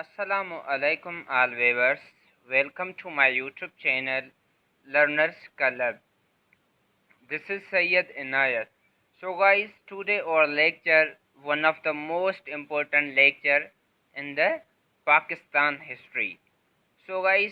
Assalamu alaikum all viewers. Welcome to my YouTube channel Learners Club. This is Sayyid Inayat. So guys, today our lecture one of the most important lecture in the Pakistan history. So guys,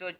So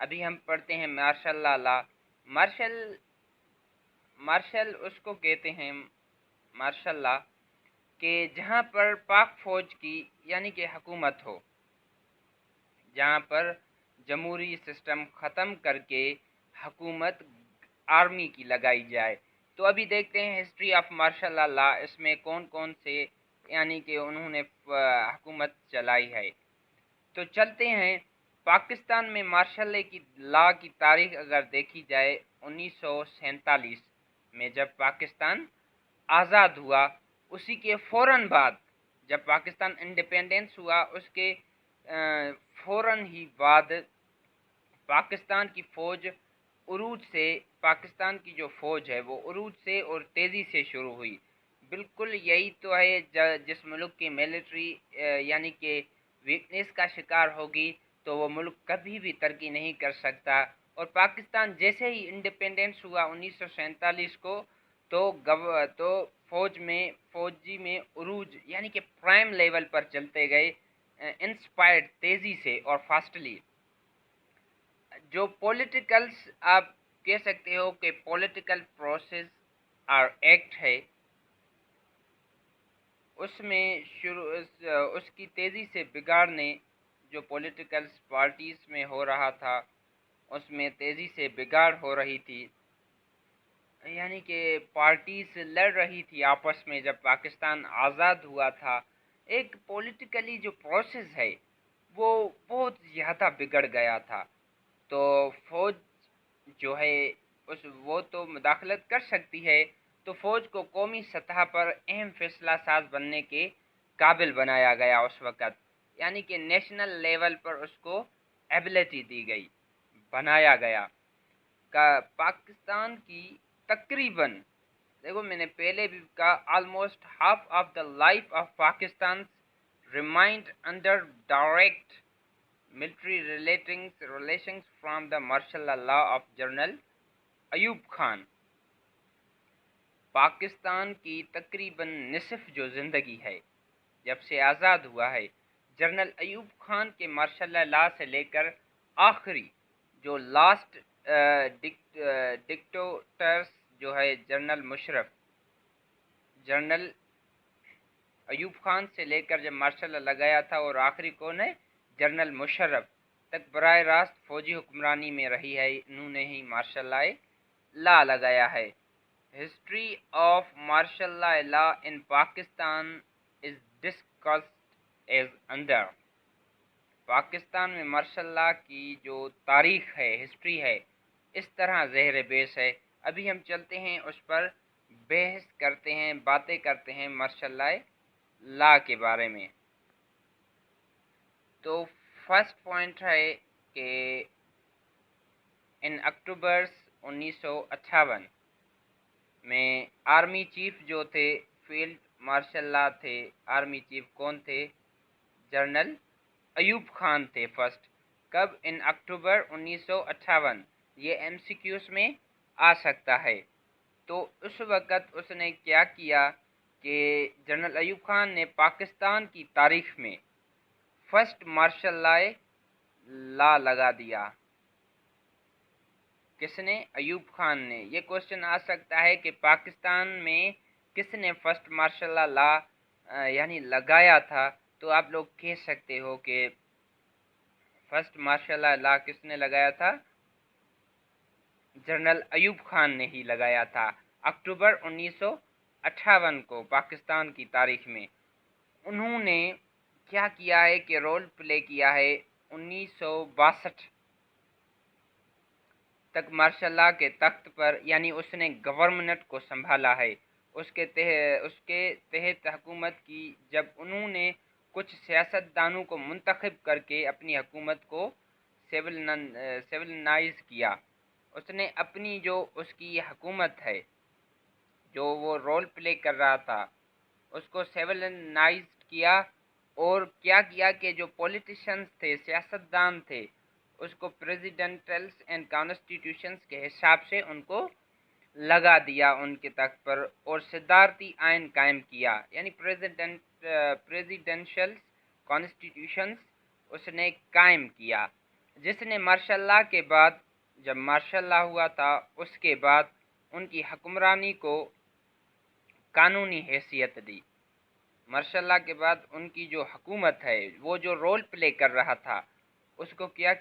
ابھی ہم پڑھتے ہیں martial law. Martial اس کو کہتے ہیں martial law کہ جہاں پر پاک فوج کی یعنی کہ حکومت ہو، جہاں پر جمہوری سسٹم ختم کر کے حکومت آرمی کی لگائی جائے. تو ابھی دیکھتے ہیں ہسٹری آف مارشل لا، اس میں کون کون سے یعنی کہ انہوں نے حکومت چلائی ہے. تو چلتے ہیں پاکستان میں مارشل لا کی تاریخ اگر دیکھی جائے 1947 میں جب پاکستان آزاد ہوا، اسی کے فوراً بعد جب پاکستان انڈیپینڈنس ہوا اس کے فوراً ہی بعد پاکستان کی فوج عروج سے، پاکستان کی جو فوج ہے وہ عروج سے اور تیزی سے شروع ہوئی. بالکل یہی تو ہے جس ملک کی ملٹری یعنی کہ ویکنیس کا شکار ہوگی تو وہ ملک کبھی بھی ترقی نہیں کر سکتا. اور پاکستان جیسے ہی انڈیپینڈنس ہوا 1947 کو تو فوجی میں عروج یعنی کہ پرائم لیول پر چلتے گئے، انسپائرڈ تیزی سے اور فاسٹلی. جو پولیٹیکلس آپ کہہ سکتے ہو کہ پولیٹیکل پروسیس اور ایکٹ ہے، اس میں اس کی تیزی سے بگاڑنے جو پولیٹیکل پارٹیز میں ہو رہا تھا اس میں تیزی سے بگاڑ ہو رہی تھی، یعنی کہ پارٹیز لڑ رہی تھی آپس میں. جب پاکستان آزاد ہوا تھا ایک پولیٹیکلی جو پروسیس ہے وہ بہت زیادہ بگڑ گیا تھا. تو فوج جو ہے وہ تو مداخلت کر سکتی ہے، تو فوج کو قومی سطح پر اہم فیصلہ ساز بننے کے قابل بنایا گیا اس وقت، یعنی کہ نیشنل لیول پر اس کو ایبلٹی دی گئی، بنایا گیا. پاکستان کی تقریباً دیکھو میں نے پہلے بھی کہا almost half of the life of Pakistan remind under direct military relations from the martial law of general Ayub Khan. Pakistan کی تقریباً نصف جو زندگی ہے جب سے آزاد ہوا ہے جنرل ایوب خان کے مارشل لا سے لے کر آخری جو لاسٹ ڈکٹیٹرس جو ہے جنرل ایوب خان سے لے کر جب مارشل لا لگایا تھا اور آخری کون ہے جنرل مشرف تک براہ راست فوجی حکمرانی میں رہی ہے، انہوں نے ہی مارشل لا لگایا ہے. History of martial law in Pakistan is discussed as under. Pakistan میں مارشل لا کی جو تاریخ ہے، ہسٹری ہے، اس طرح زہر بیس ہے. ابھی ہم چلتے ہیں اس پر بحث کرتے ہیں، باتیں کرتے ہیں مارشل لا کے بارے میں. تو فرسٹ پوائنٹ ہے کہ ان اکتوبر 1958 میں آرمی چیف جو تھے فیلڈ مارشل لا تھے. آرمی چیف کون تھے؟ جنرل ایوب خان تھے فرسٹ. کب؟ ان اکتوبر 1958. یہ ایم سی کیوز میں آ سکتا ہے. تو اس وقت اس نے کیا کیا کہ جنرل ایوب خان نے پاکستان کی تاریخ میں فرسٹ مارشل لا لگا دیا. کس نے؟ ایوب خان نے. یہ کوشچن آ سکتا ہے کہ پاکستان میں کس نے فرسٹ مارشل لا یعنی لگایا تھا. تو آپ لوگ کہہ سکتے ہو کہ فرسٹ مارشل لا کس نے لگایا تھا؟ جنرل ایوب خان نے ہی لگایا تھا اکتوبر 1958 کو. پاکستان کی تاریخ میں انہوں نے کیا کیا ہے کہ رول پلے کیا ہے. 1962 تک مارشل لا کے تخت پر یعنی اس نے گورنمنٹ کو سنبھالا ہے. اس کے تحت حکومت کی. جب انہوں نے کچھ سیاستدانوں کو منتخب کر کے اپنی حکومت کو سیولنائز کیا، اس نے اپنی جو اس کی حکومت ہے جو وہ رول پلے کر رہا تھا اس کو سیولنائز کیا. اور کیا کیا کہ جو پولیٹیشنز تھے، سیاستدان تھے، اس کو پریزیڈنٹلز اینڈ کانسٹیٹیوشنز کے حساب سے ان کو لگا دیا ان کے تخت پر، اور صدارتی آئین قائم کیا. یعنی پریزیڈنشل کانسٹیٹیوشنز اس نے قائم کیا جس نے مارشل لاء کے بعد جب مارشل لاء ہوا تھا اس کے بعد ان کی حکمرانی کو قانونی حیثیت دی۔ مارشل لاء کے بعد ان کی جو حکومت ہے وہ جو رول پلے کر رہا تھا اس کو کیا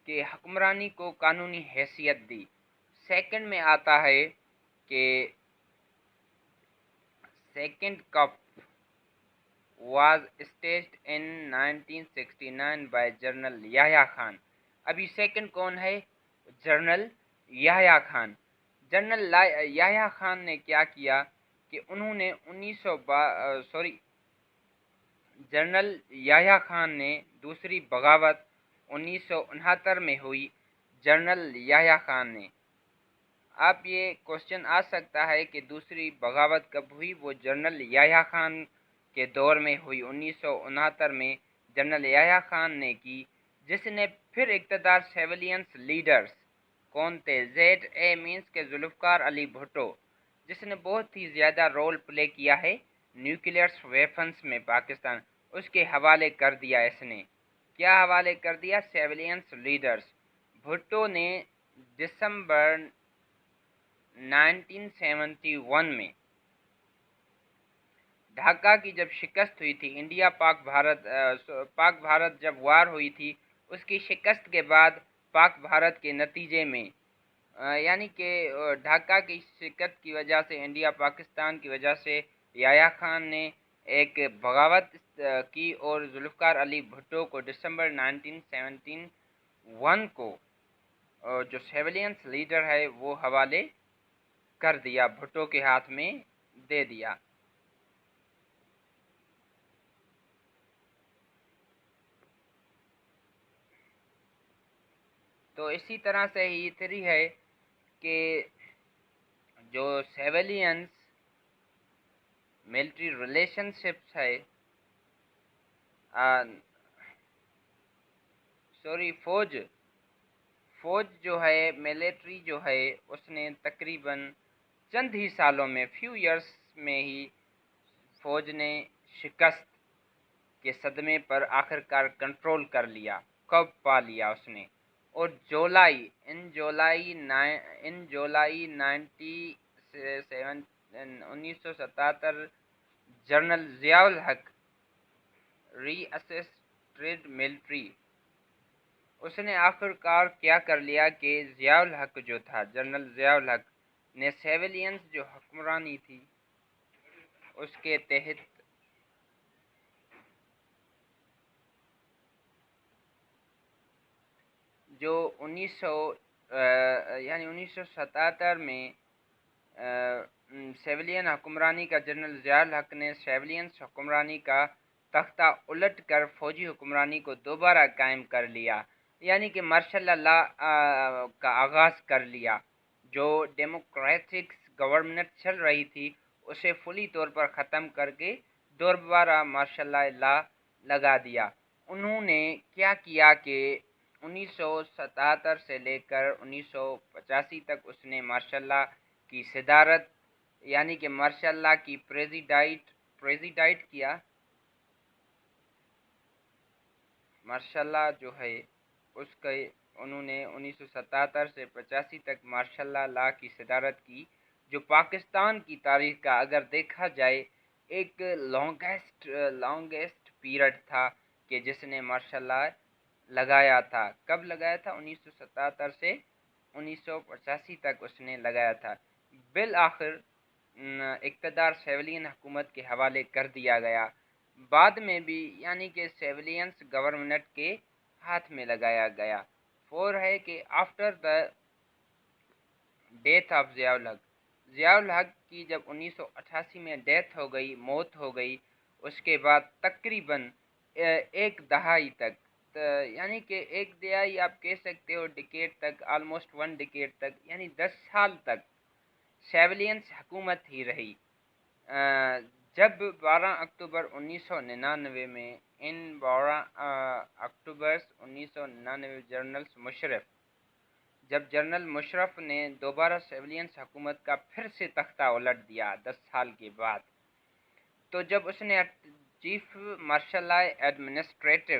کہ حکمرانی کو قانونی حیثیت دی۔ سیکنڈ میں آتا ہے کہ second coup was staged in 1969 by General Yahya Khan. ابھی سیکنڈ کون ہے؟ جنرل یحییٰ خان۔ جنرل یحییٰ خان نے کیا کیا کہ انہوں نے جنرل یحییٰ خان نے دوسری بغاوت 1969 میں ہوئی۔ جنرل یحییٰ خان نے، اب یہ کوشچن آ سکتا ہے کہ دوسری بغاوت کب ہوئی؟ وہ جنرل یحییٰ خان کے دور میں ہوئی، 1969 میں جنرل یحییٰ خان نے کی، جس نے پھر اقتدار سیویلینس لیڈرز کون تھے؟ ZA مینس کے ذوالفقار علی بھٹو، جس نے بہت ہی زیادہ رول پلے کیا ہے نیوکلیئر ویپنز میں پاکستان، اس کے حوالے کر دیا۔ اس نے کیا حوالے کر دیا؟ سیویلینس لیڈرز۔ بھٹو نے دسمبر 1971 میں ڈھاکہ کی جب شکست ہوئی تھی، انڈیا پاک بھارت جب وار ہوئی تھی، اس کی شکست کے بعد پاک بھارت کے نتیجے میں یعنی کہ ڈھاکہ کی شکست کی وجہ سے، انڈیا پاکستان کی وجہ سے یحییٰ خان نے ایک بغاوت کی اور ذوالفقار علی بھٹو کو دسمبر 1971 کو جو سیویلینس لیڈر ہے وہ حوالے کر دیا، بھٹو کے ہاتھ میں دے دیا۔ تو اسی طرح سے یہ تھری ہے کہ جو سیویلینس ملٹری ریلیشن شپس ہے فوج جو ہے، ملٹری جو ہے، اس نے تقریباً چند ہی سالوں میں فیو ایئرس میں ہی فوج نے شکست کے صدمے پر آخرکار کنٹرول کر لیا، قبض پا لیا اس نے، اور جولائی 1977 جنرل ضیاء الحق ری اسسٹڈ ملٹری، اس نے آخرکار کیا کر لیا کہ ضیاء الحق جو تھا، جنرل ضیاء الحق نے سیویلینس جو حکمرانی تھی اس کے تحت جو 1977 میں سیویلین حکمرانی کا، جنرل ضیاء الحق نے سیویلینس حکمرانی کا تختہ الٹ کر فوجی حکمرانی کو دوبارہ قائم کر لیا، یعنی کہ مارشل لاء کا آغاز کر لیا۔ جو ڈیموکریٹک گورنمنٹ چل رہی تھی اسے فلی طور پر ختم کر کے دوبارہ مارشل لاء لگا دیا۔ انہوں نے کیا کیا کہ 1977 سے لے کر 1985 تک اس نے مارشل لاء کی صدارت، یعنی کہ مارشل لاء کی پریزیڈائٹ کیا۔ مارشل لاء جو ہے اس کے انہوں نے 1977 سے 85 تک مارشل لاء کی صدارت کی، جو پاکستان کی تاریخ کا اگر دیکھا جائے ایک لانگیسٹ پیریڈ تھا کہ جس نے مارشل لاء لگایا تھا۔ کب لگایا تھا؟ 1977 سے 1985 تک اس نے لگایا تھا۔ بالآخر اقتدار سیویلین حکومت کے حوالے کر دیا گیا، بعد میں بھی یعنی کہ سیویلینس گورنمنٹ کے ہاتھ میں لگایا گیا۔ ہے کہ after the death of Zia الحق کی جب 1988 میں ڈیتھ ہو گئی، موت ہو گئی، اس کے بعد تقریباً ایک دہائی تک، یعنی کہ ایک دہائی آپ کہہ سکتے ہو، ڈیکیڈ تک، آلموسٹ 1 ڈیکیڈ تک، یعنی 10 سال تک سیویلینس حکومت ہی رہی۔ جب 12 اکتوبر 1999 میں 12 اکتوبر 1999 جنرل مشرف نے دوبارہ سیویلینس حکومت کا پھر سے تختہ الٹ دیا 10 سال کے بعد، تو جب اس نے chief marshal law administrative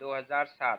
2007।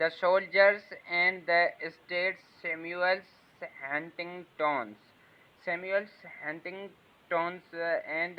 The Soldiers and the States Samuel Huntington's and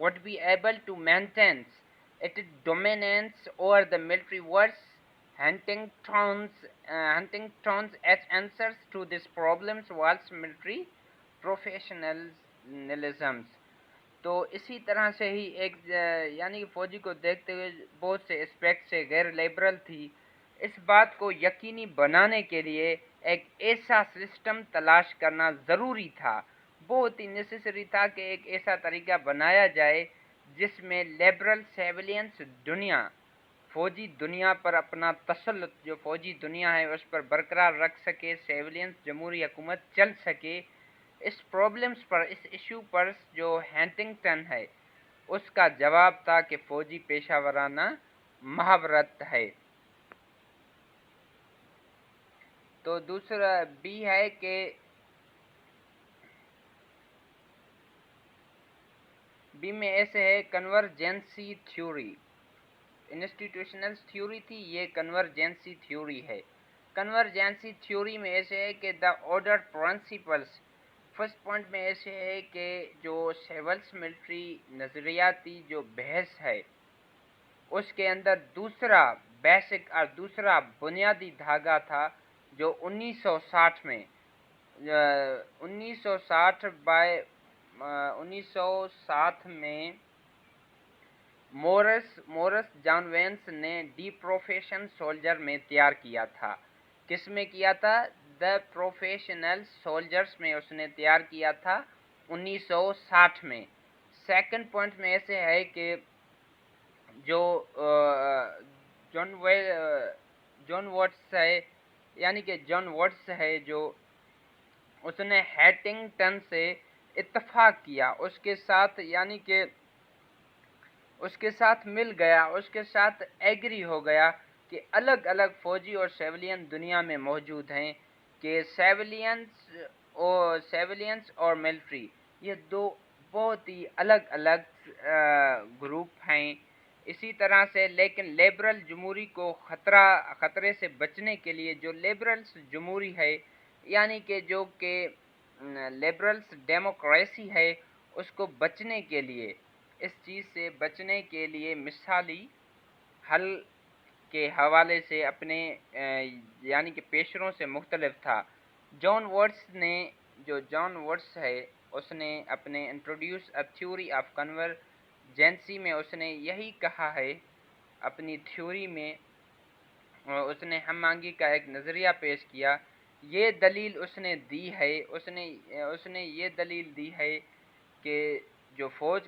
would be able to maintain its dominance over the military works. Huntington's answers to these problems was military professionalism. تو اسی طرح سے ہی ایک یعنی کہ فوجی کو دیکھتے ہوئے بہت سے اسپیکٹ سے غیر لیبرل تھی. اس بات کو یقینی بنانے کے لیے ایک ایسا سسٹم تلاش کرنا ضروری تھا، بہت ہی نیسیسری تھا کہ ایک ایسا طریقہ بنایا جائے جس میں لیبرل سیویلینس دنیا، فوجی دنیا پر اپنا تسلط، جو فوجی دنیا ہے اس پر برقرار رکھ سکے، سیویلینس جمہوری حکومت چل سکے. اس پرابلمس پر، اس ایشو پر جو ہینٹنگٹن ہے اس کا جواب تھا کہ فوجی پیشہ ورانہ محاورت ہے. تو دوسرا بی ہے کہ بی میں ایسے ہے کنورجنسی تھیوری. انسٹیٹیوشنل تھیوری تھی، یہ کنورجنسی تھیوری ہے. کنورجنسی تھیوری میں ایسے ہے کہ the order principles. First point میں ایسے ہے کہ جو سیولس ملٹری نظریاتی جو بحث ہے اس کے اندر دوسرا بیسک اور دوسرا بنیادی دھاگا تھا جو 1960 میں 1960 میں مورس جان وینس نے ڈی پروفیشن سولجر میں تیار کیا تھا. کس میں کیا تھا؟ دا پروفیشنل سولجرز میں اس نے تیار کیا تھا 1960 میں. سیکنڈ پوائنٹ میں ایسے ہے کہ جو جان واٹس ہے، یعنی کہ جان واٹس ہے، جو اس نے ہیٹنگٹن سے اتفاق کیا، اس کے ساتھ یعنی کہ اس کے ساتھ مل گیا، اس کے ساتھ ایگری ہو گیا کہ الگ الگ فوجی اور سیویلین دنیا میں موجود ہیں، کہ سیویلینس اور ملٹری یہ دو بہت ہی الگ الگ گروپ ہیں. اسی طرح سے لیکن لیبرل جمہوری کو خطرے سے بچنے کے لیے، جو لیبرلس جمہوری ہے یعنی کہ جو کہ لیبرلس ڈیموکریسی ہے، اس کو بچنے کے لیے، اس چیز سے بچنے کے لیے مثالی حل کے حوالے سے اپنے یعنی کہ پیشروں سے مختلف تھا. جان واٹس ہے، اس نے اپنے انٹروڈیوس اے تھیوری آف کنورجنسی میں اس نے یہی کہا ہے. اپنی تھیوری میں اس نے ہم آہنگی کا ایک نظریہ پیش کیا. یہ دلیل اس نے دی ہے، اس نے یہ دلیل دی ہے کہ جو فوج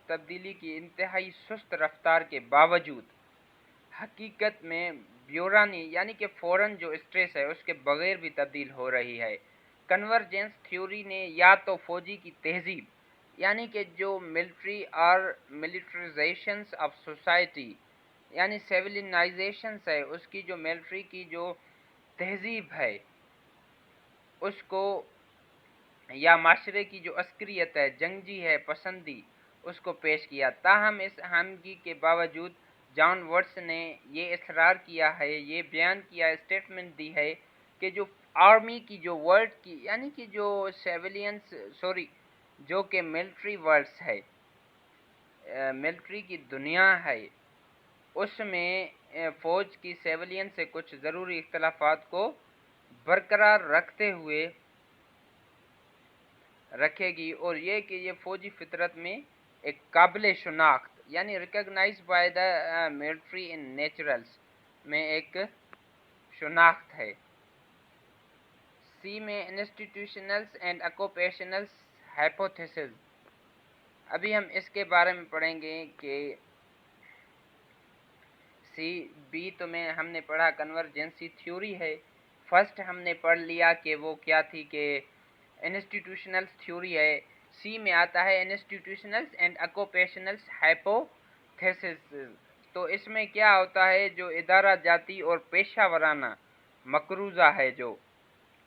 تبدیلی کی انتہائی سست رفتار کے باوجود حقیقت میں بیورانی یعنی کہ فوراً جو اسٹریس ہے اس کے بغیر بھی تبدیل ہو رہی ہے. کنورجنس تھیوری نے یا تو فوجی کی تہذیب یعنی کہ جو ملٹری اور ملٹرائزیشنز آف سوسائٹی یعنی سیویلائزیشنز ہے، اس کی جو ملٹری کی جو تہذیب ہے اس کو، یا معاشرے کی جو عسکریت ہے، جنگجی ہے، پسندی، اس کو پیش کیا. تاہم اس اہنگی کے باوجود جان واٹس نے یہ اصرار کیا ہے، یہ بیان کیا، اسٹیٹمنٹ دی ہے کہ جو آرمی کی جو ورلڈ کی یعنی کہ جو جو کہ ملٹری ورلڈس ہے، ملٹری کی دنیا ہے، اس میں فوج کی سیویلین سے کچھ ضروری اختلافات کو برقرار رکھتے ہوئے رکھے گی، اور یہ کہ یہ فوجی فطرت میں ایک قابل شناخت یعنی recognise by the military in naturals میں ایک شناخت ہے. سی میں انسٹیٹیوشنلز اینڈ اکوپیشنلز ہائپوتھیسز. ابھی ہم اس کے بارے میں پڑھیں گے کہ بی تو میں ہم نے پڑھا کنورجنسی تھیوری ہے. فرسٹ ہم نے پڑھ لیا کہ وہ کیا تھی، کہ انسٹیٹیوشنلز تھیوری ہے. سی میں آتا ہے انسٹیٹیوشنلز اینڈ اکوپیشنلز ہائپوتھیسز. تو اس میں کیا ہوتا ہے، جو ادارہ جاتی اور پیشہ ورانہ مقروضہ ہے، جو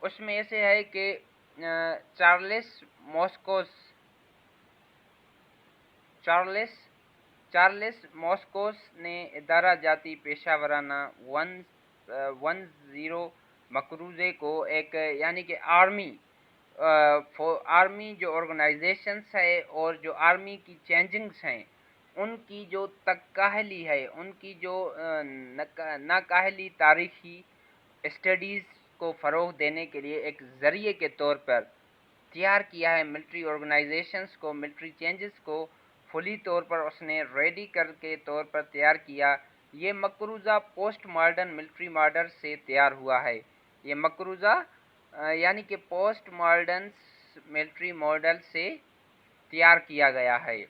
اس میں ایسے ہے کہ چارلس ماسکوس نے ادارہ جاتی پیشہ ورانہ 10 مقروضے کو ایک یعنی کہ آرمی آرمی جو آرگنائزیشنس ہے اور جو آرمی کی چینجنگس ہیں ان کی جو تکاہلی ہے، ان کی جو ناکاہلی تاریخی اسٹڈیز کو فروغ دینے کے لیے ایک ذریعے کے طور پر تیار کیا ہے ملٹری آرگنائزیشنس کو، ملٹری چینجز کو فلی طور پر اس نے ریڈی کر کے طور پر تیار کیا۔ یہ مقروضہ پوسٹ ماڈرن ملٹری ماڈل سے تیار ہوا ہے، یہ مقروضہ یعنی کہ پوسٹ ماڈرن ملٹری ماڈل سے تیار کیا گیا ہے،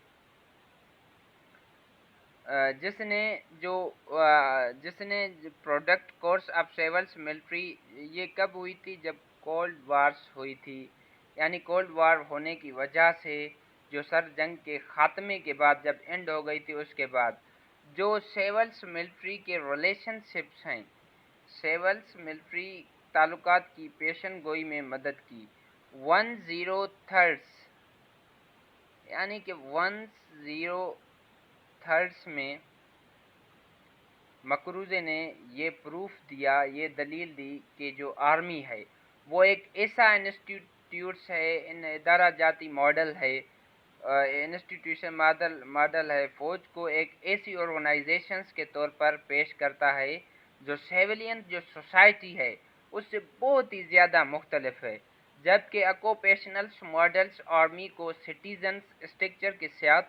جس نے جو product course of civils military, یہ کب ہوئی تھی؟ جب کولڈ وارز ہوئی تھی، یعنی کولڈ وار ہونے کی وجہ سے جو سر جنگ کے خاتمے کے بعد جب اینڈ ہو گئی تھی، اس کے بعد جو سیولس ملٹری کے ریلیشن شپس ہیں، سیولس ملٹری تعلقات کی پیشن گوئی میں مدد کی۔ 103 یعنی کہ 103 میں مقروضے نے یہ پروف دیا، یہ دلیل دی کہ جو آرمی ہے وہ ایک ایسا انسٹیٹیوٹس ہے، ادارہ جاتی ماڈل ہے، انسٹیٹیوشن ماڈل ہے، فوج کو ایک ایسی آرگنائزیشنز کے طور پر پیش کرتا ہے جو سیویلین جو سوسائٹی ہے اس سے بہت ہی زیادہ مختلف ہے، جبکہ آکوپیشنلس ماڈلس آرمی کو سٹیزنز اسٹرکچر کے ساتھ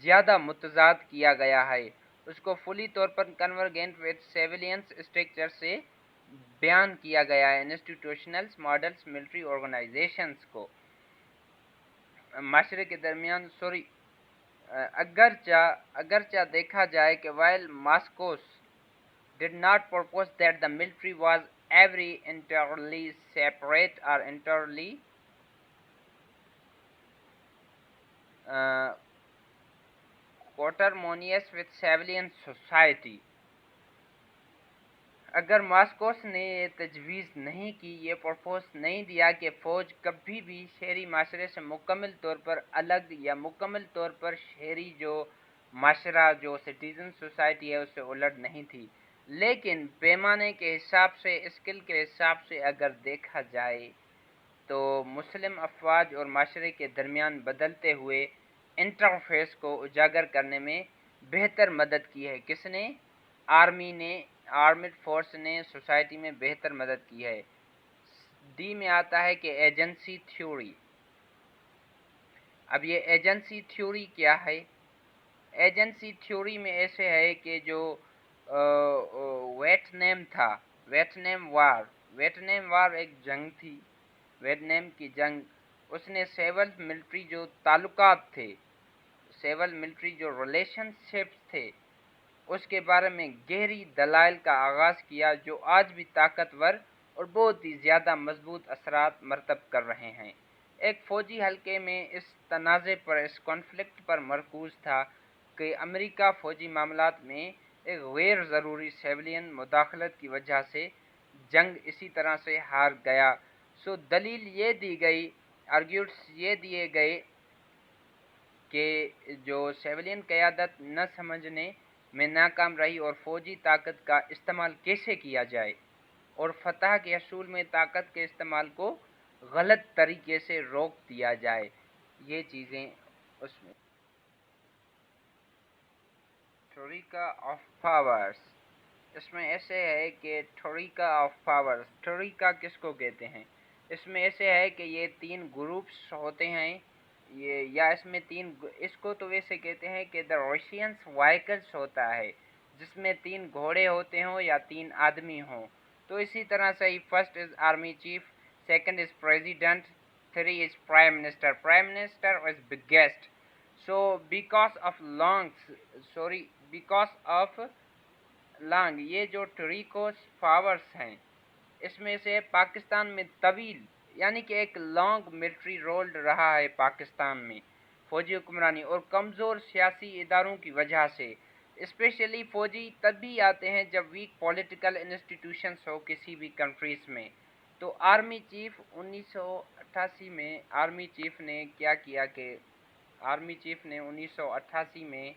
زیادہ متضاد کیا گیا ہے، اس کو فلی طور پر کنورجنٹ وتھ سیویلینس اسٹرکچر سے بیان کیا گیا ہے۔ انسٹیٹیوشنلس ماڈلس ملٹری آرگنائزیشنز کو معاشرے کے درمیان اگرچہ دیکھا جائے کہ while Moscow did not propose that the military was ever entirely separate or entirely coterminous with civilian society، اگر ماسکوس نے یہ تجویز نہیں کی، یہ پرپوز نہیں دیا کہ فوج کبھی بھی شہری معاشرے سے مکمل طور پر الگ یا مکمل طور پر شہری جو معاشرہ جو سٹیزن سوسائٹی ہے اس سے الٹ نہیں تھی، لیکن پیمانے کے حساب سے، اسکل کے حساب سے اگر دیکھا جائے تو مسلم افواج اور معاشرے کے درمیان بدلتے ہوئے انٹرفیس کو اجاگر کرنے میں بہتر مدد کی ہے۔ کس نے؟ آرمی نے، آرمڈ فورس نے سوسائٹی میں بہتر مدد کی ہے۔ ڈی میں آتا ہے کہ ایجنسی تھیوری۔ اب یہ ایجنسی تھیوری کیا ہے؟ ایجنسی تھیوری میں ایسے ہے کہ جو ویٹنام تھا، ویٹنام وار ایک جنگ تھی، ویٹنام کی جنگ، اس نے سیول ملٹری جو تعلقات تھے، سیول ملٹری جو ریلیشن شپس تھے، اس کے بارے میں گہری دلائل کا آغاز کیا جو آج بھی طاقتور اور بہت ہی زیادہ مضبوط اثرات مرتب کر رہے ہیں۔ ایک فوجی حلقے میں اس تنازع پر، اس کانفلکٹ پر مرکوز تھا کہ امریکہ فوجی معاملات میں ایک غیر ضروری سیویلین مداخلت کی وجہ سے جنگ اسی طرح سے ہار گیا۔ دلیل یہ دی گئی، آرگیوٹس یہ دیے گئے کہ جو سیویلین قیادت نہ سمجھنے میں ناکام رہی اور فوجی طاقت کا استعمال کیسے کیا جائے اور فتح کے حصول میں طاقت کے استعمال کو غلط طریقے سے روک دیا جائے، یہ چیزیں اس میں۔ ٹھوریکا آف پاورز، اس میں ایسے ہے کہ ٹھوریکا آف پاورز، ٹھوریکا کس کو کہتے ہیں؟ اس میں ایسے ہے کہ یہ 3 گروپس ہوتے ہیں، یہ یا اس میں 3، اس کو تو ویسے کہتے ہیں کہ دا رشینس وائیکلس ہوتا ہے جس میں 3 گھوڑے ہوتے ہوں یا 3 آدمی ہوں، تو اسی طرح سے ہی first is army chief, second is president, 3 is prime minister, prime minister is biggest. Because of long یہ جو ٹریکوس پاورز ہیں اس میں سے پاکستان میں طویل یعنی کہ ایک لانگ ملٹری رول رہا ہے پاکستان میں فوجی حکمرانی اور کمزور سیاسی اداروں کی وجہ سے، اسپیشلی فوجی تبھی آتے ہیں جب ویک پولیٹیکل انسٹیٹیوشنز ہو کسی بھی کنٹریز میں۔ تو آرمی چیف 1988 میں آرمی چیف نے کیا کیا کہ آرمی چیف نے 1988 میں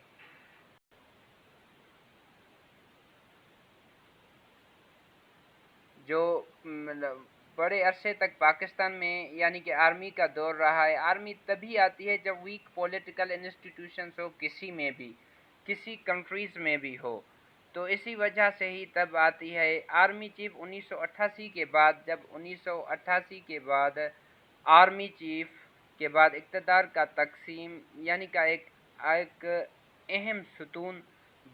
جو بڑے عرصے تک پاکستان میں یعنی کہ آرمی کا دور رہا ہے. آرمی تبھی آتی ہے جب ویک پولیٹیکل انسٹیٹیوشنس ہو کسی میں بھی, کسی کنٹریز میں بھی ہو, تو اسی وجہ سے ہی تب آتی ہے. آرمی چیف 1988 کے بعد, جب 1988 کے بعد آرمی چیف کے بعد اقتدار کا تقسیم یعنی کا ایک اہم ستون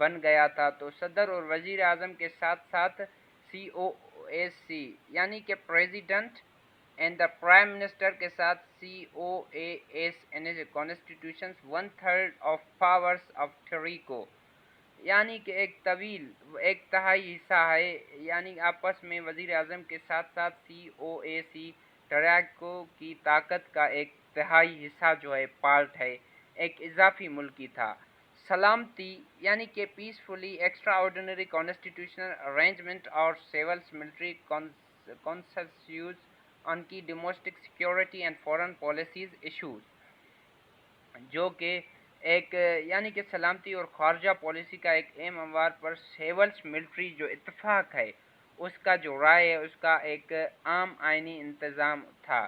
بن گیا تھا, تو صدر اور وزیر اعظم کے ساتھ ساتھ سی او ایس سی یعنی کہ president and the prime minister کے ساتھ C O A S in constitution 1/3 of powers of troika یعنی کہ ایک تہائی حصہ ہے, یعنی آپس میں وزیر اعظم کے ساتھ ساتھ سی او اے سی ٹریکو کی طاقت کا ایک تہائی حصہ جو ہے پارٹ ہے, ایک اضافی ملکی تھا. سلامتی یعنی کہ peacefully extra ordinary constitutional arrangement اور سیول ملٹری کنسنسیوس آن کی domestic security and foreign policies issues, جو کہ ایک یعنی کہ سلامتی اور خارجہ پالیسی کا ایک اہم امور پر سیولس ملٹری جو اتفاق ہے اس کا جو رائے ہے اس کا ایک عام آئینی انتظام تھا.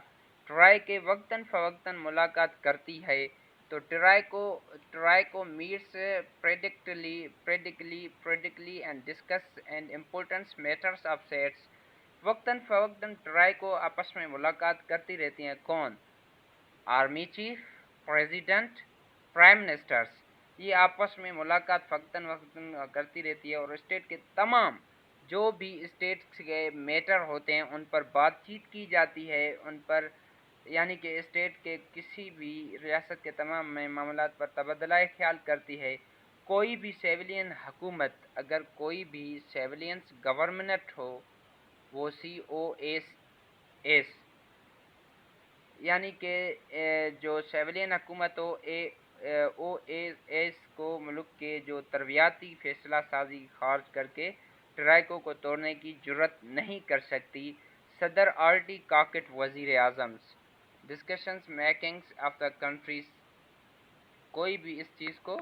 ٹرائی کے وقتاً فوقتاً ملاقات کرتی ہے, تو ٹرائی کو meets periodically and discuss and importance matters of states. وقتاً فوقتاً ٹرائی کو آپس میں ملاقات کرتی رہتی ہیں. کون؟ Army chief, president, prime ministers, یہ آپس میں ملاقات وقتاً وقتاً کرتی رہتی ہے, اور اسٹیٹ کے تمام جو بھی اسٹیٹ کے میٹر ہوتے ہیں ان پر بات چیت کی جاتی ہے, ان پر یعنی کہ اسٹیٹ کے کسی بھی ریاست کے تمام معاملات پر تبادلہ خیال کرتی ہے. کوئی بھی سیویلین حکومت, اگر کوئی بھی سیویلینس گورنمنٹ ہو, وہ سی او ایس یعنی کہ جو سیویلین حکومت ہو او ایس کو ملک کے جو تربیتی فیصلہ سازی خارج کر کے ٹرائیکو کو توڑنے کی جرت نہیں کر سکتی. صدر آرٹی کاکٹ وزیر اعظم discussions makings of the countries, کوئی بھی اس چیز کو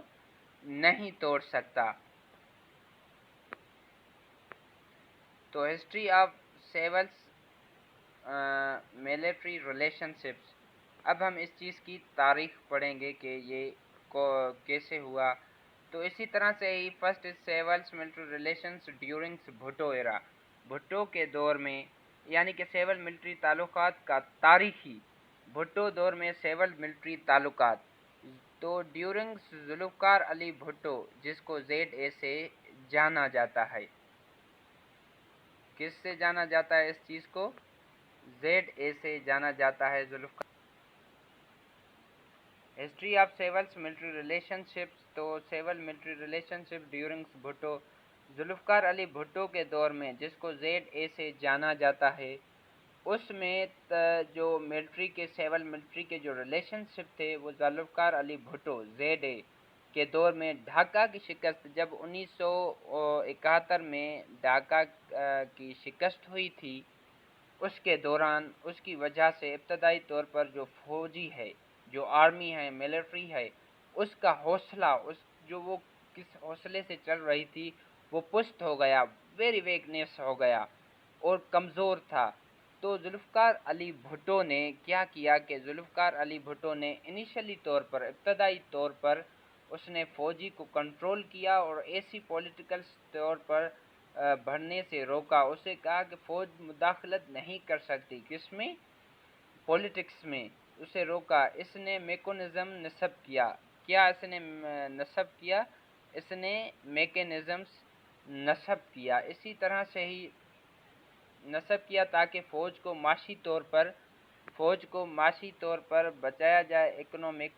نہیں توڑ سکتا. تو history of civils military relationships, اب ہم اس چیز کی تاریخ پڑھیں گے کہ یہ کیسے ہوا. تو اسی طرح سے ہی first civils military relations during Bhutto era, Bhutto کے دور میں یعنی کہ سیول ملٹری تعلقات کا تاریخی بھٹو دور میں سیول ملٹری تعلقات. تو ڈیورنگ ذوالفقار علی بھٹو, جس کو زیڈ اے سے جانا جاتا ہے, کس سے جانا جاتا ہے اس چیز کو؟ زیڈ اے سے جانا جاتا ہے Zulfiqar. History of civils military relationships, تو civil military relationship during Bhutto, Zulfiqar Ali Bhutto کے دور میں, جس کو زیڈ اے سے جانا جاتا ہے, اس میں جو ملٹری کے سیول ملٹری کے جو ریلیشن شپ تھے وہ ذوالفقار علی بھٹو زیڈ اے کے دور میں ڈھاکہ کی شکست, جب 1971 میں ڈھاکہ کی شکست ہوئی تھی, اس کے دوران اس کی وجہ سے ابتدائی طور پر جو فوجی ہے, جو آرمی ہے, ملٹری ہے, اس کا حوصلہ, جو وہ کس حوصلے سے چل رہی تھی وہ پست ہو گیا, ویری ویکنیس ہو گیا اور کمزور تھا. تو ذوالفقار علی بھٹو نے کیا کیا کہ ذوالفقار علی بھٹو نے انیشلی طور پر, ابتدائی طور پر اس نے فوجی کو کنٹرول کیا اور ایسی پولیٹیکل طور پر بڑھنے سے روکا. اسے کہا کہ فوج مداخلت نہیں کر سکتی, کس میں؟ پولیٹکس میں, اسے روکا. اس نے میکانزم نصب کیا. کیا اس نے نصب کیا؟ اس نے میکانزمز نصب کیا. اسی طرح سے ہی نصب کیا تاکہ فوج کو معاشی طور پر بچایا جائے, اکنامک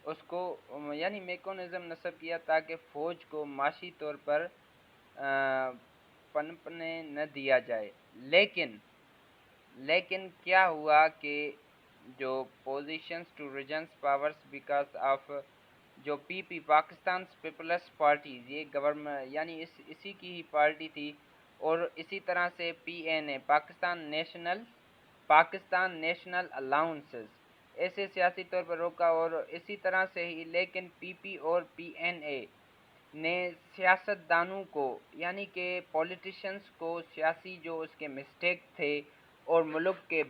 اس کو یعنی میکانزم نصب کیا تاکہ فوج کو معاشی طور پر پنپنے نہ دیا جائے. لیکن کیا ہوا کہ جو positions to regions powers because of جو پاکستان پیپلز پارٹی, یہ گورنمنٹ یعنی اسی کی ہی پارٹی تھی, اور اسی طرح سے پی این اے پاکستان نیشنل الاؤنسز, ایسے سیاسی طور پر روکا. اور اسی طرح سے ہی لیکن پی پی اور پی این اے نے سیاست دانوں کو یعنی کہ پولیٹیشنز کو سیاسی جو اس کے مسٹیک تھے اور ملک کے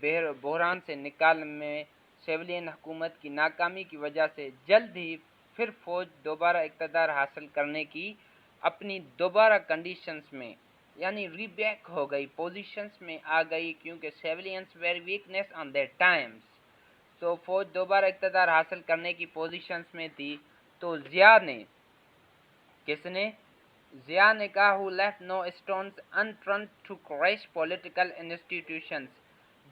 بحران سے نکالنے میں سویلین حکومت کی ناکامی کی وجہ سے جلد ہی پھر فوج دوبارہ اقتدار حاصل کرنے کی اپنی دوبارہ کنڈیشنز میں یعنی ری بیک ہو گئی، پوزیشنز میں آ گئی، کیونکہ civilians very weakness on that times. تو فوج دوبارہ اقتدار حاصل کرنے کی پوزیشنز میں تھی. تو ضیاء نے کہا who left no stones unturned to crush political institutions.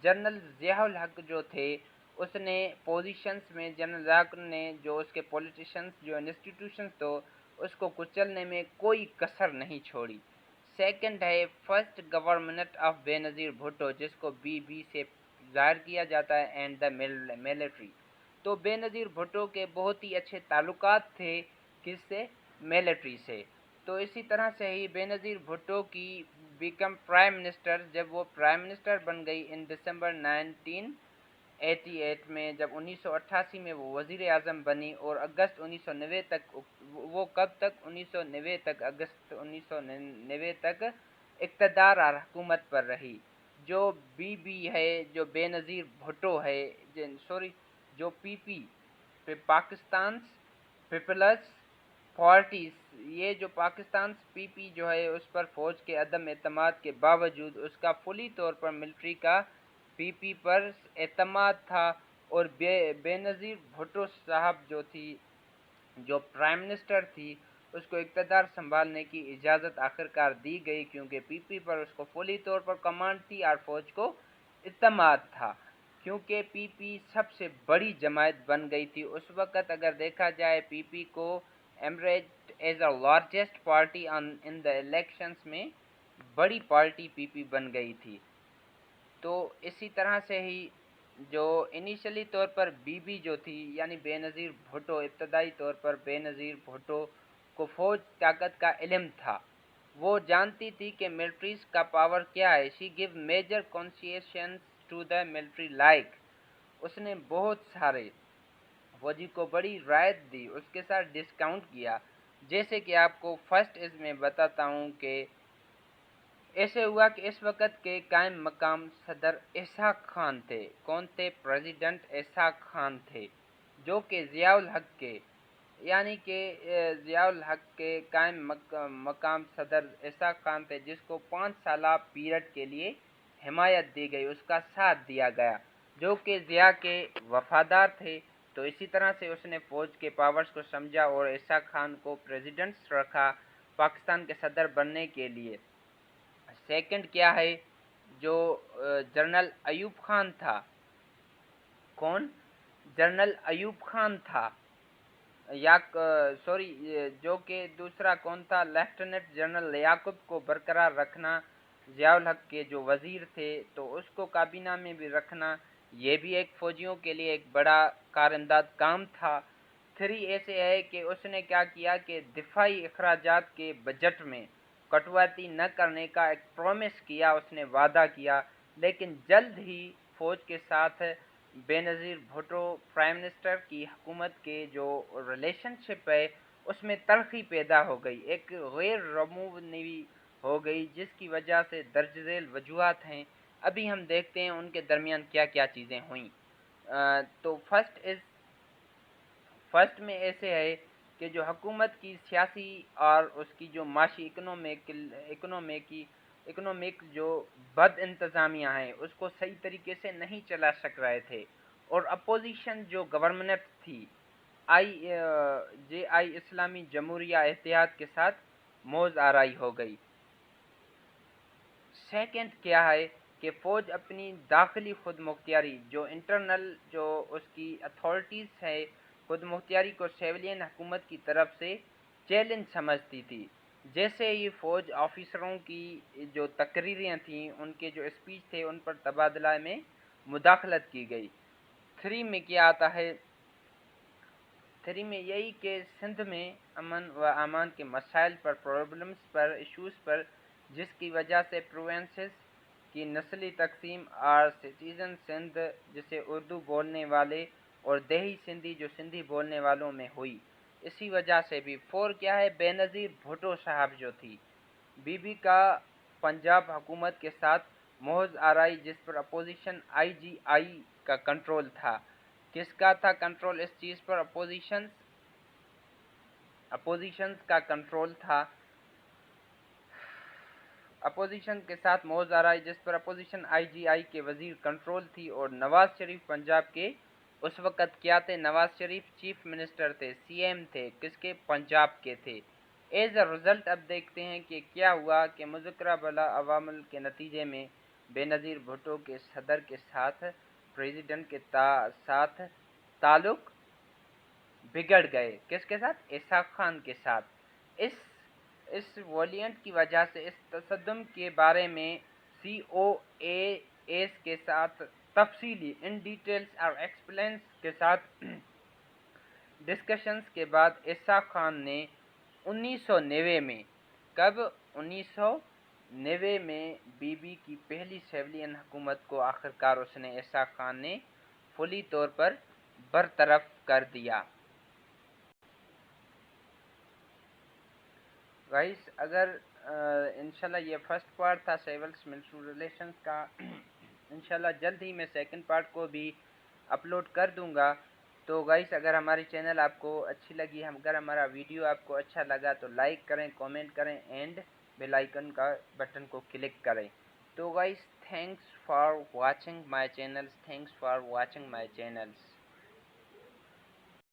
General Zia الحق جو تھے اس نے پوزیشنز میں جنرل ضیاء نے جو اس کے پولیٹیشنز جو انسٹیٹیوشنز تو اس کو کچلنے میں کوئی کسر نہیں چھوڑی. سیکنڈ ہے فرسٹ گورنمنٹ آف بے نظیر بھٹو، جس کو بی سے ظاہر کیا جاتا ہے، اینڈ دا ملٹری. تو بے نظیر بھٹو کے بہت ہی اچھے تعلقات تھے کس سے؟ ملٹری سے. تو اسی طرح سے ہی بے نظیر بھٹو کی بیکم پرائم منسٹر، جب وہ پرائم منسٹر بن گئی ان دسمبر 1988 میں، جب 1988 میں وہ وزیر اعظم بنی اور اگست 1990 تک وہ کب تک 1990 تک اگست 1990 تک اقتدار اور حکومت پر رہی. جو بی ہے، جو بے نظیر بھٹو ہے، جو پی پاکستان پیپلز پارٹیز، یہ جو پاکستان پی جو ہے اس پر فوج کے عدم اعتماد کے باوجود اس کا فلی طور پر ملٹری کا پی پر اعتماد تھا. اور بے نظیر بھٹو صاحب جو پرائم منسٹر تھی، اس کو اقتدار سنبھالنے کی اجازت آخرکار دی گئی، کیونکہ پی پر اس کو فلی طور پر کمانڈ تھی اور فوج کو اعتماد تھا، کیونکہ پی سب سے بڑی جماعت بن گئی تھی اس وقت. اگر دیکھا جائے پی کو emerge as a largest party in the elections میں بڑی پارٹی پی بن گئی تھی. تو اسی طرح سے ہی جو انیشلی طور پر بی جو تھی یعنی بے نظیر بھٹو، ابتدائی طور پر بے نظیر بھٹو کو فوج طاقت کا علم تھا، وہ جانتی تھی کہ ملٹریز کا پاور کیا ہے. She gave major concessions to the military like, اس نے بہت سارے فوجی کو بڑی رعایت دی، اس کے ساتھ ڈسکاؤنٹ کیا. جیسے کہ آپ کو فرسٹ اس میں بتاتا ہوں کہ ایسے ہوا کہ اس وقت کے قائم مقام صدر اسحاق خان تھے. کون تھے؟ پریزیڈنٹ اسحاق خان تھے، جو کہ ضیاء الحق کے یعنی کہ ضیاء الحق کے قائم مقام صدر اسحاق خان تھے، جس کو 5 سالہ پیریڈ کے لیے حمایت دی گئی، اس کا ساتھ دیا گیا، جو کہ ضیاء کے وفادار تھے. تو اسی طرح سے اس نے فوج کے پاورز کو سمجھا اور اسحاق خان کو پریزیڈنٹ رکھا پاکستان کے صدر بننے کے لیے. سیکنڈ کیا ہے؟ جو جنرل ایوب خان تھا. کون؟ جنرل ایوب خان تھا، جو کہ دوسرا کون تھا؟ لیفٹیننٹ جنرل لیاقت کو برقرار رکھنا، ضیاء الحق کے جو وزیر تھے تو اس کو کابینہ میں بھی رکھنا، یہ بھی ایک فوجیوں کے لیے ایک بڑا کارآمد کام تھا. 3 ایسے ہے کہ اس نے کیا کیا کہ دفاعی اخراجات کے بجٹ میں کٹوتی نہ کرنے کا ایک پرومس کیا، اس نے وعدہ کیا. لیکن جلد ہی فوج کے ساتھ بے نظیر بھٹو پرائم منسٹر کی حکومت کے جو ریلیشن شپ ہے اس میں تلخی پیدا ہو گئی، ایک غیر رمونوی ہو گئی، جس کی وجہ سے درج ذیل وجوہات ہیں. ابھی ہم دیکھتے ہیں ان کے درمیان کیا کیا چیزیں ہوئیں. تو فرسٹ میں ایسے ہے کہ جو حکومت کی سیاسی اور اس کی جو معاشی اکنومک جو بد انتظامیہ ہیں اس کو صحیح طریقے سے نہیں چلا سک رہے تھے، اور اپوزیشن جو گورنمنٹ تھی آئی اسلامی جمہوریہ اتحاد کے ساتھ موز آرائی ہو گئی. سیکنڈ کیا ہے کہ فوج اپنی داخلی خود مختاری جو انٹرنل جو اس کی اتھارٹیز ہے خود مختاری کو سیویلین حکومت کی طرف سے چیلنج سمجھتی تھی. جیسے ہی فوج آفیسروں کی جو تقریریاں تھیں، ان کے جو اسپیچ تھے، ان پر تبادلہ میں مداخلت کی گئی. 3 میں کیا آتا ہے؟ 3 میں یہی کہ سندھ میں امن و امان کے مسائل پر، پرابلمز پر، ایشوز پر، جس کی وجہ سے پروونسز کی نسلی تقسیم اور سٹیزن سندھ جسے اردو بولنے والے اور دیہی سندھی جو سندھی بولنے والوں میں ہوئی. اسی وجہ سے بھی 4 کیا ہے، بے نظیر بھٹو صاحب جو تھی، بی بی کا پنجاب حکومت کے ساتھ محض آرائی، جس پر اپوزیشن آئی جی آئی کا کنٹرول تھا۔ کس کا تھا کنٹرول اس چیز پر؟ اپوزیشنز کا کنٹرول تھا، اپوزیشن کے ساتھ محض آرائی، جس پر اپوزیشن آئی جی آئی کے وزیر کنٹرول تھی، اور نواز شریف پنجاب کے اس وقت کیا تھے؟ نواز شریف چیف منسٹر تھے، سی ایم تھے، کس کے؟ پنجاب کے تھے۔ ایز اے رزلٹ اب دیکھتے ہیں کہ کیا ہوا کہ مذکورہ بلا عوامل کے نتیجے میں بے نظیر بھٹو کے صدر کے ساتھ، پریزیڈنٹ کے ساتھ تعلق بگڑ گئے۔ کس کے ساتھ؟ اسحاق خان کے ساتھ۔ اس ویرینٹ کی وجہ سے، اس تصادم کے بارے میں سی او اے ایس کے ساتھ تفصیلی ان ڈیٹیلز اور ایکسپلینس کے ساتھ ڈسکشنز کے بعد اسحاق خان نے 1990 میں، کب؟ 1990 میں بی بی کی پہلی سویلین حکومت کو آخرکار اس نے، اسحاق خان نے فلی طور پر برطرف کر دیا۔ گائز اگر انشاءاللہ یہ فرسٹ پارٹ تھا سیولز ملٹری ریلیشنز کا، انشاءاللہ جلد ہی میں سیکنڈ پارٹ کو بھی اپلوڈ کر دوں گا۔ تو گائز اگر ہماری چینل آپ کو اچھی لگی، اگر ہمارا ویڈیو آپ کو اچھا لگا تو لائک کریں، کومنٹ کریں اینڈ بیل آئیکن کا بٹن کو کلک کریں۔ تو guys thanks for watching my channels, thanks for watching my channels.